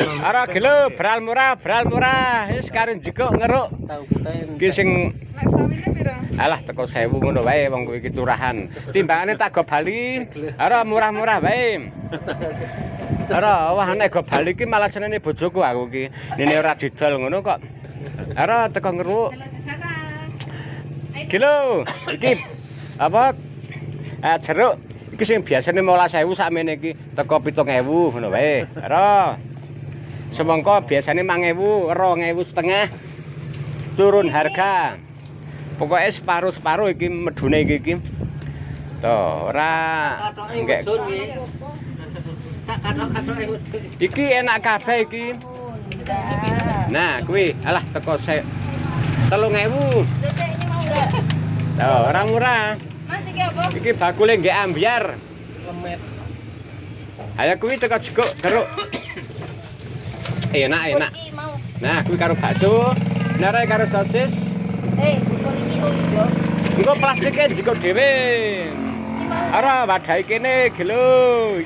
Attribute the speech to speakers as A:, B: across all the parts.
A: Ara gelo beral murah wis karo njikuk ngeruk iki sing
B: Nek sawine pira?
A: alah teko 1000 ngono wae wong kowe iki turahan timbangane tak go bali ara murah-murah wae ara wah nek go bali iki malah senene bojoku aku iki nene ora didol ngono kok ara teko ngeruk gelo iki apa jeruk iki sing biasane 15.000 sakmene iki teko 7.000 ngono wae ara semangka biasane 5.000 2.500 turun harga pokoknya separuh iki medune iki to ora enggak
C: sak kathok-kathoke medun
A: iki enak kabeh iki nah kuwi alah teko 3.000 to ora murah
B: Mas iki apa?
A: iki bakule nggih ambyar
C: lemet
A: ayo kuwi teko jeguk jeruk enak nah kuwi karo bakso nare karo sosis
B: Bubur iki ojo.
A: engko plastike jeguk dhewe ora wadahi kene gelo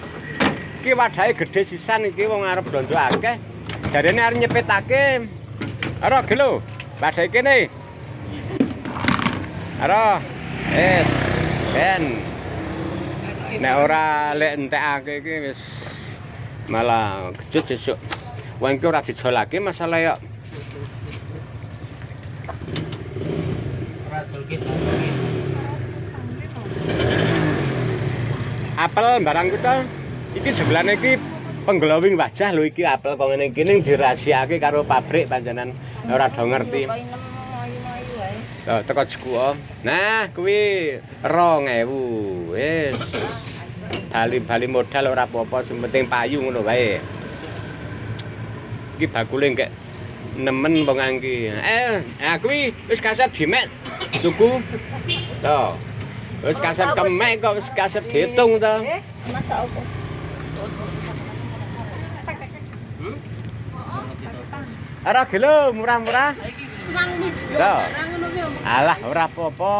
A: iki wadahe gedhe sisan iki wong arep blonjo akeh jarene arep nyepetake ora gelo wadahi kene ora ben nek ora lek entekake iki wis malah gejut sesuk wong iki ora dijolake masalah ya
C: rasul ki
A: apel barang kita iki sebelane iki pengglowing wajah lho iki apel kok ngene iki ning dirahasiake karo pabrik panjenengan ora do ngerti. Tuh teko Jekuo. Nah, kuwi 2.000. Wis. Bali-bali modal ora apa-apa, sing penting payu ngono wae. Iki bakule engke nemen wong iki. Kuwi wis kaset dimek tuku. Tuh. Wis kaset kemek kok wis kaset diitung to.
B: Masak apa?
A: Ora gelo murah-murah. Tuh. Alah ora apa-apa.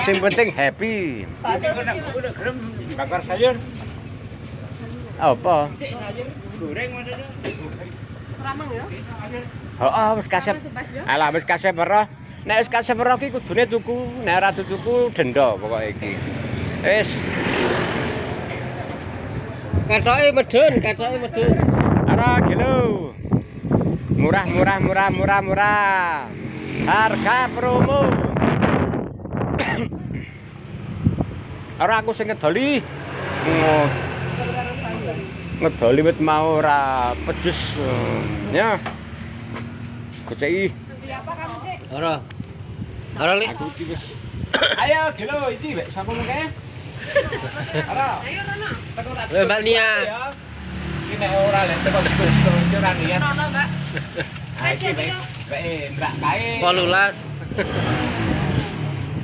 A: Sing penting happy.
C: bakar sayur
A: Apa?
C: goreng maksudnya
B: Ramang ya?
A: Heeh, wis kasep. Alah wis kasep weruh. Nek wis kasep weruh iki kudune tuku, nek ora tuku denda pokoke iki. Wis.
C: kathoke medun
A: Ora gelo. Murah. Harga promo. Ora aku sing ngedoli. Ngedoli wit mau ora pedes. Ya. Goceki.
B: Beli apa kamu, Dek?
C: ora li
A: Aku iki wis. Ayo gelo iki wek sapa mengke? Ora.
B: Ayo Rono.
A: Teko tak.
C: Mbak Nia.
A: Iki nek ora lek teko iki ora niat.
B: Rono, Mbak.
A: Ah, iki wek Mbak kae.
C: 18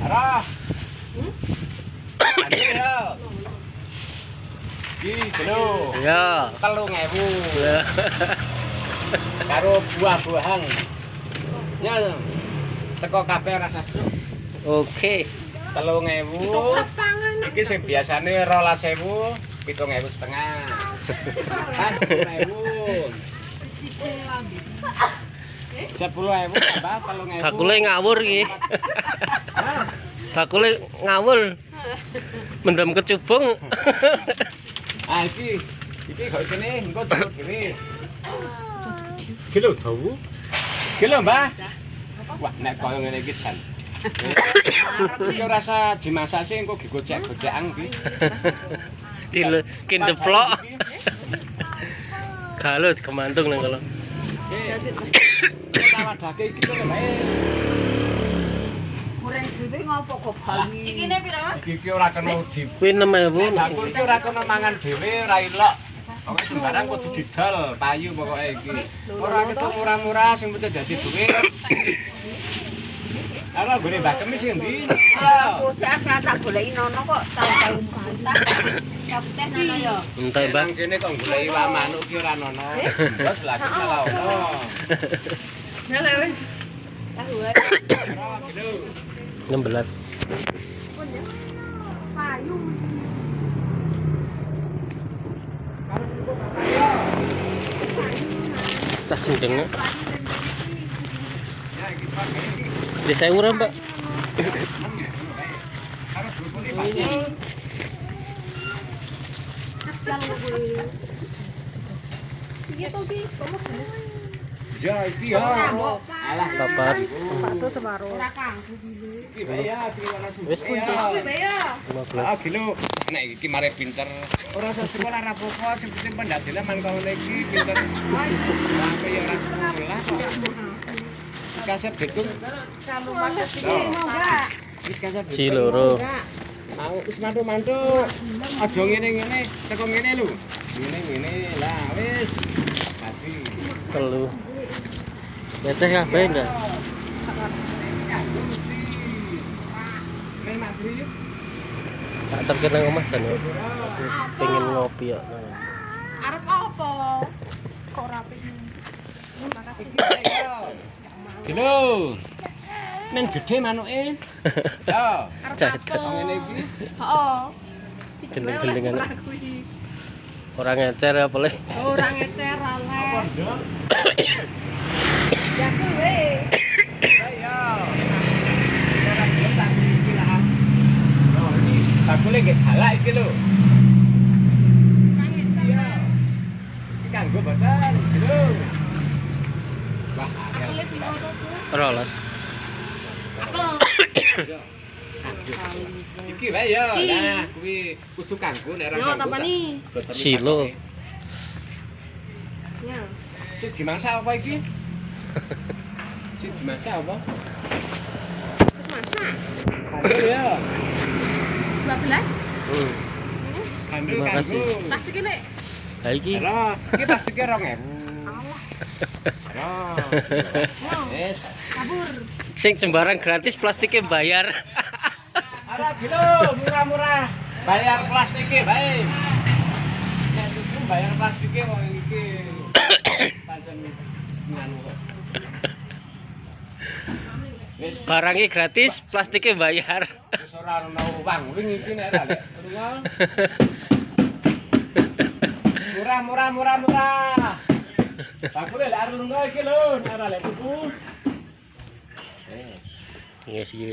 A: Ora. Ayo. Iki gelo.
C: ya
A: 3.000. Karo buah-buahan. Ya. Teko kabeh rasa suk.
C: oke
A: 3.000. Iki sing biasane 12.000, 7.500. Pas 10.000. 10.000 tambah 3.000.
C: bakule ngawur iki
A: Hah?
C: bakule ngawur mendem kecubung
A: Ah iki kok kene engko cepet dhewe. Kilo dawu. Kilo, Mbah. Wah, nek koyo ngene iki jan. Iki rasa dimasak sih engko digocek-gocekan iki.
C: kindeplok galut kemantung nang kalau
A: Tawadake iki lho, Mbak.
B: Goreng dhewe ngopo kok bali? Iki ne pira, Mas?
A: Iki ora kena di.
C: kuwi 6.000
A: Aku iki ora kena mangan dhewe, ora ilok. Pokoke sembarang kudu didol, payu pokoke iki. Ora ketok murah-murah sing penting dadi duit. Ala gone Mbak Kemis sing ndi?
B: Aku sak tak goleki nono kok tahu-tahu bantah. Kapten ana ya.
C: entek Mbak
A: Bang kene kok goleki iwak manuk ki ora ono. Terus lagi salah ono.
B: Nah, wis. Tahu ae.
A: Ora gitu.
C: 16
B: Payu.
A: Kalau
C: Tas gendeng. Di saya murah, Mbak.
A: Ya iki ya. Alah
C: Papat.
B: Bakso semaro. Ora kanggo
A: iki bae ya
C: Wis
B: ya.
C: 15.
A: Ah kilo nek iki mare pinter. Ora usah sekolah ora apa-apa, sing penting pendadene man kau iki pinter. Apa ya ora sekolah kok. Kasep betung.
B: Kamu makan iki mau enggak?
A: Wis kasep
C: Si loro.
A: Mau wis mantu-mantu. Aja ngene-ngene, teko ngene lho. Ngene-ngene lah wis. Kasih.
C: Telu. Nyeteh kabeh enggak?
A: Men maghrib yuk.
C: Tak terkena nang omah jan. Aku pengen ngopi ya.
B: Arep apa? Kok rapi. Makasih.
A: Kilo. Men gede manuke. Yo.
C: Cah.
A: Ngene iki.
B: Heeh.
C: Gendeng-gendengan. Orang ngecer apa le?
B: Ora ngecer ale. Ya kuwe.
A: Ayo. Ora gelem tak iki lah. Oh, iki bakule nggih galak iki lho. Iya. Iki kanggo boten, lho. Wah,
B: Akele piro to, Bu?
C: Rolas.
B: Akel.
A: iki wae ya. Nah, kuwi kudu kanggo nek ora
B: Yo,
A: kanggo.
B: tampani.
C: Silo.
B: Ya.
A: Sing dimasak apa iki? Sing dimasak apa?
B: Terus masak.
A: Kanggo ya.
B: 12.
A: Kanggo
C: Terima kasih.
A: kanggo.
B: Plastik ini.
C: Ha iki
A: Ora, iki plastike 2000.
B: Allah.
A: Ora. Wes.
B: Kabur.
C: sing sembarang gratis plastiknya bayar.
A: Ora kilo murah-murah. Bayar plastike bae. Nek tuku bayar plastike wong iki. Pancen nganu kok. Wis
C: Barangnya gratis, plastiknya bayar.
A: wis ora ono uang wingi iki nek ora lunga. Murah. Bakule lek arep lunga iki lho, nek ora lek tuku.
C: Yes, yes.